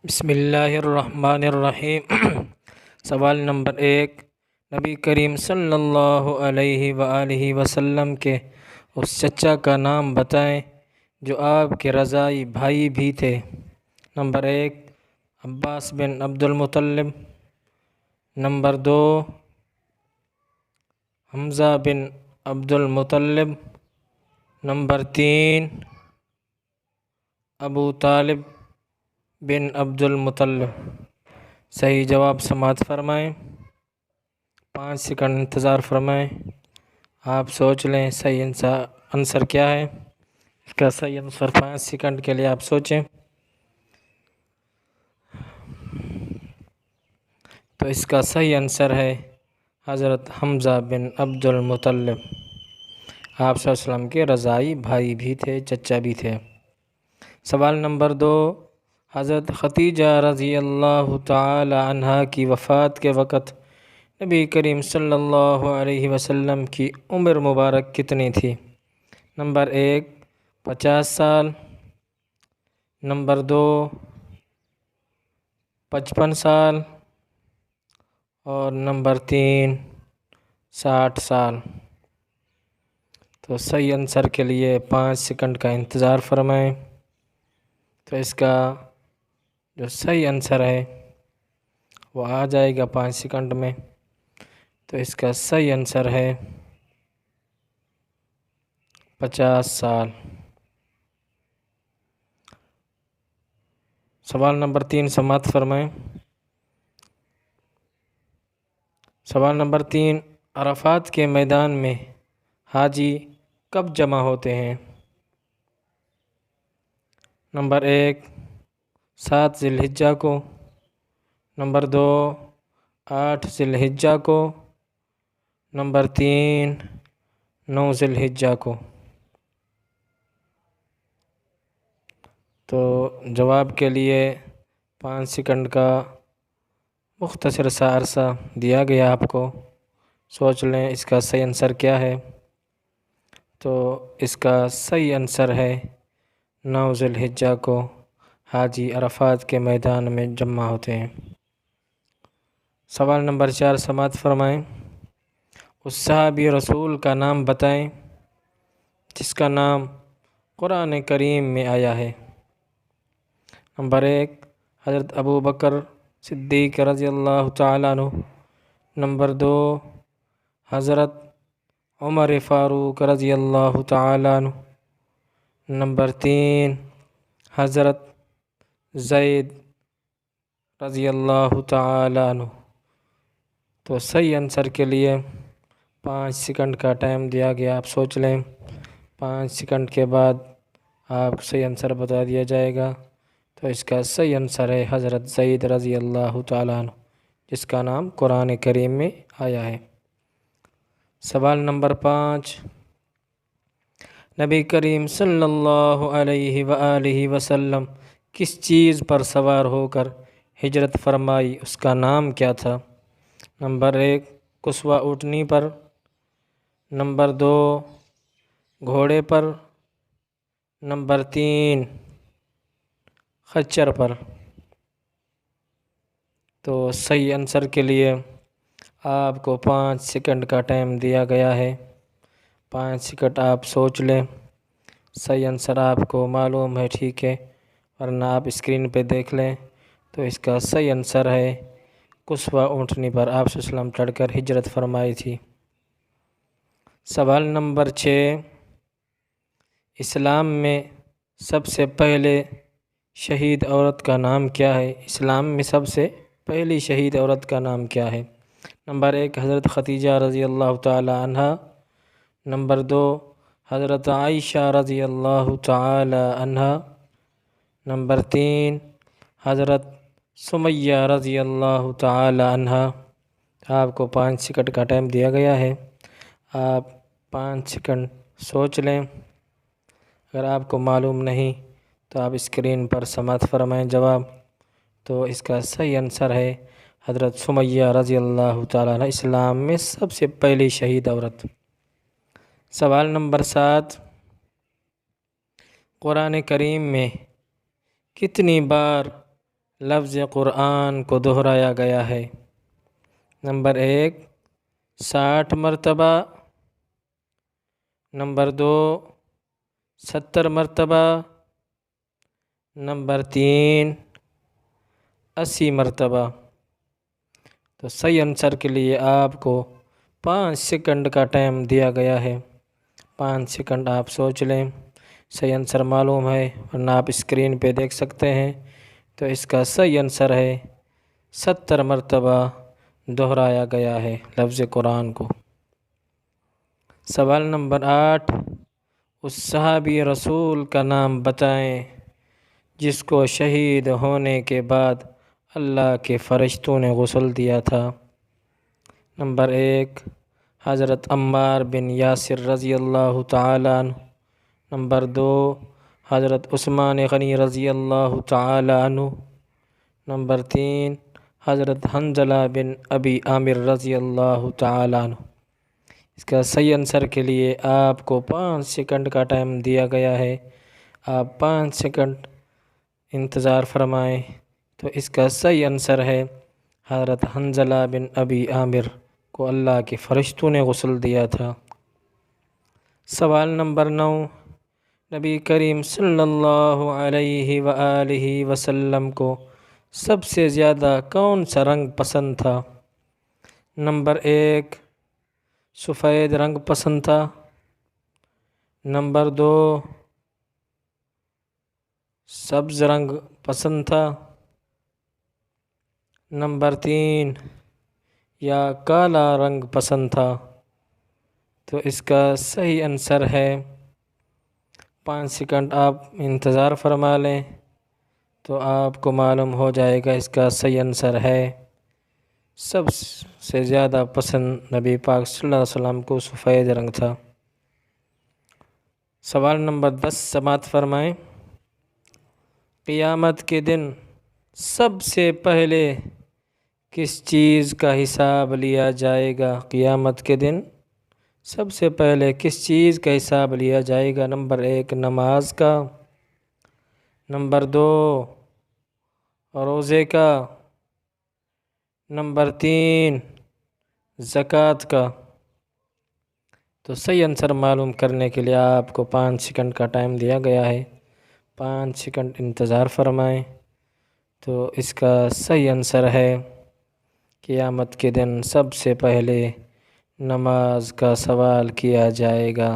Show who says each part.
Speaker 1: بسم اللہ الرحمن الرحیم۔ سوال نمبر 1، نبی کریم صلی اللہ علیہ وآلہ وسلم کے اس چچا کا نام بتائیں جو آپ کے رضاعی بھائی بھی تھے۔ نمبر 1، عباس بن عبد المطلب۔ نمبر 2، حمزہ بن عبد المطلب۔ نمبر 3، ابو طالب بن عبد المطلب۔ صحیح جواب سماعت فرمائیں، 5 سیکنڈ انتظار فرمائیں، آپ سوچ لیں صحیح آنسر کیا ہے۔ اس کا صحیح آنسر 5 سیکنڈ کے لیے آپ سوچیں۔ تو اس کا صحیح آنسر ہے حضرت حمزہ بن عبد المطلب۔ آپ صلی اللہ علیہ وسلم کے رضاعی بھائی بھی تھے، چچا بھی تھے۔ سوال نمبر 2، حضرت خدیجہ رضی اللہ تعالی عنہا کی وفات کے وقت نبی کریم صلی اللہ علیہ وسلم کی عمر مبارک کتنی تھی؟ نمبر 1، 50 سال۔ نمبر 2، 55 سال۔ اور نمبر 3، 60 سال۔ تو صحیح آنسر کے لیے 5 سیکنڈ کا انتظار فرمائیں۔ تو اس کا جو صحیح آنسر ہے وہ آ جائے گا 5 سیکنڈ میں۔ تو اس کا صحیح آنسر ہے 50 سال۔ سوال نمبر 3 سماعت فرمائیں۔ سوال نمبر 3، عرفات کے میدان میں حاجی کب جمع ہوتے ہیں؟ نمبر 1، 7 ذی الحجہ کو۔ نمبر 2، 8 ذی الحجہ کو۔ نمبر 3، 9 ذی الحجہ کو۔ تو جواب کے لیے 5 سیکنڈ کا مختصر سا عرصہ دیا گیا آپ کو، سوچ لیں اس کا صحیح آنسر کیا ہے۔ تو اس کا صحیح آنسر ہے 9 ذی الحجہ کو حاجی عرفات کے میدان میں جمع ہوتے ہیں۔ سوال نمبر 4 سماعت فرمائیں۔ اس صحابی رسول کا نام بتائیں جس کا نام قرآن کریم میں آیا ہے۔ نمبر 1، حضرت ابو بکر صدیق رضی اللہ تعالیٰ عنہ۔ نمبر 2، حضرت عمر فاروق رضی اللہ تعالیٰ عنہ۔ نمبر 3، حضرت زید رضی اللہ تعالیٰ عنہ۔ تو صحیح آنسر کے لیے 5 سیکنڈ کا ٹائم دیا گیا، آپ سوچ لیں۔ 5 سیکنڈ کے بعد آپ کو صحیح آنسر بتا دیا جائے گا۔ تو اس کا صحیح آنسر ہے حضرت زید رضی اللہ تعالیٰ عنہ، جس کا نام قرآن کریم میں آیا ہے۔ سوال نمبر 5، نبی کریم صلی اللہ علیہ وآلہ وسلم کس چیز پر سوار ہو کر ہجرت فرمائی، اس کا نام کیا تھا؟ نمبر 1، کسوہ اونٹنی پر۔ نمبر 2، گھوڑے پر۔ نمبر 3، خچر پر۔ تو صحیح آنسر کے لیے آپ کو 5 سیکنڈ کا ٹائم دیا گیا ہے، 5 سیکنڈ آپ سوچ لیں۔ صحیح آنسر آپ کو معلوم ہے، ٹھیک ہے، ورنہ آپ اسکرین پہ دیکھ لیں۔ تو اس کا صحیح آنسر ہے کسوہ اونٹنی پر آپ صلی اللہ علیہ وسلم چڑھ کر ہجرت فرمائی تھی۔ سوال نمبر 6، اسلام میں سب سے پہلے شہید عورت کا نام کیا ہے؟ اسلام میں سب سے پہلی شہید عورت کا نام کیا ہے؟ نمبر 1، حضرت خدیجہ رضی اللہ تعالی عنہا۔ نمبر 2، حضرت عائشہ رضی اللہ تعالی عنہا۔ نمبر 3، حضرت سمیہ رضی اللہ تعالی عنہا۔ آپ کو 5 سیکنڈ کا ٹائم دیا گیا ہے، آپ 5 سیکنڈ سوچ لیں۔ اگر آپ کو معلوم نہیں تو آپ اسکرین پر سماعت فرمائیں جواب۔ تو اس کا صحیح آنسر ہے حضرت سمیہ رضی اللہ تعالیٰ عنہ، اسلام میں سب سے پہلی شہید عورت۔ سوال نمبر 7، قرآن کریم میں کتنی بار لفظ قرآن کو دہرایا گیا ہے؟ نمبر 1 60 مرتبہ، نمبر 2 70 مرتبہ، نمبر 3 80 مرتبہ۔ تو صحیح آنسر کے لیے آپ کو 5 سیکنڈ کا ٹائم دیا گیا ہے، 5 سیکنڈ آپ سوچ لیں۔ صحیح آنسر معلوم ہے ورنہ آپ اسکرین پہ دیکھ سکتے ہیں۔ تو اس کا صحیح آنسر ہے 70 مرتبہ دہرایا گیا ہے لفظ قرآن کو۔ سوال نمبر 8، اس صحابی رسول کا نام بتائیں جس کو شہید ہونے کے بعد اللہ کے فرشتوں نے غسل دیا تھا۔ نمبر 1 حضرت عمار بن یاسر رضی اللہ تعالیٰ عنہ، نمبر 2 حضرت عثمان غنی رضی اللہ تعالیٰ عنہ، نمبر 3 حضرت حنظلہ بن ابی عامر رضی اللہ تعالیٰ عنہ۔ اس کا صحیح آنسر کے لیے آپ کو 5 سیکنڈ کا ٹائم دیا گیا ہے، آپ 5 سیکنڈ انتظار فرمائیں۔ تو اس کا صحیح آنسر ہے حضرت حنظلہ بن ابی عامر کو اللہ کے فرشتوں نے غسل دیا تھا۔ سوال نمبر 9، نبی کریم صلی اللہ علیہ وآلہ وسلم کو سب سے زیادہ کون سا رنگ پسند تھا؟ نمبر 1 سفید رنگ پسند تھا، نمبر 2 سبز رنگ پسند تھا، نمبر 3 یا کالا رنگ پسند تھا۔ تو اس کا صحیح آنسر ہے 5 سیکنڈ آپ انتظار فرما لیں تو آپ کو معلوم ہو جائے گا۔ اس کا صحیح آنسر ہے سب سے زیادہ پسند نبی پاک صلی اللہ علیہ وسلم کو سفید رنگ تھا۔ سوال نمبر 10 سماعت فرمائیں، قیامت کے دن سب سے پہلے کس چیز کا حساب لیا جائے گا؟ قیامت کے دن سب سے پہلے کس چیز کا حساب لیا جائے گا؟ نمبر 1 نماز کا، نمبر 2 روزے کا، نمبر 3 زکوٰۃ کا۔ تو صحیح آنسر معلوم کرنے کے لیے آپ کو 5 سیکنڈ کا ٹائم دیا گیا ہے، 5 سیکنڈ انتظار فرمائیں۔ تو اس کا صحیح آنسر ہے قیامت کے دن سب سے پہلے نماز کا سوال کیا جائے گا۔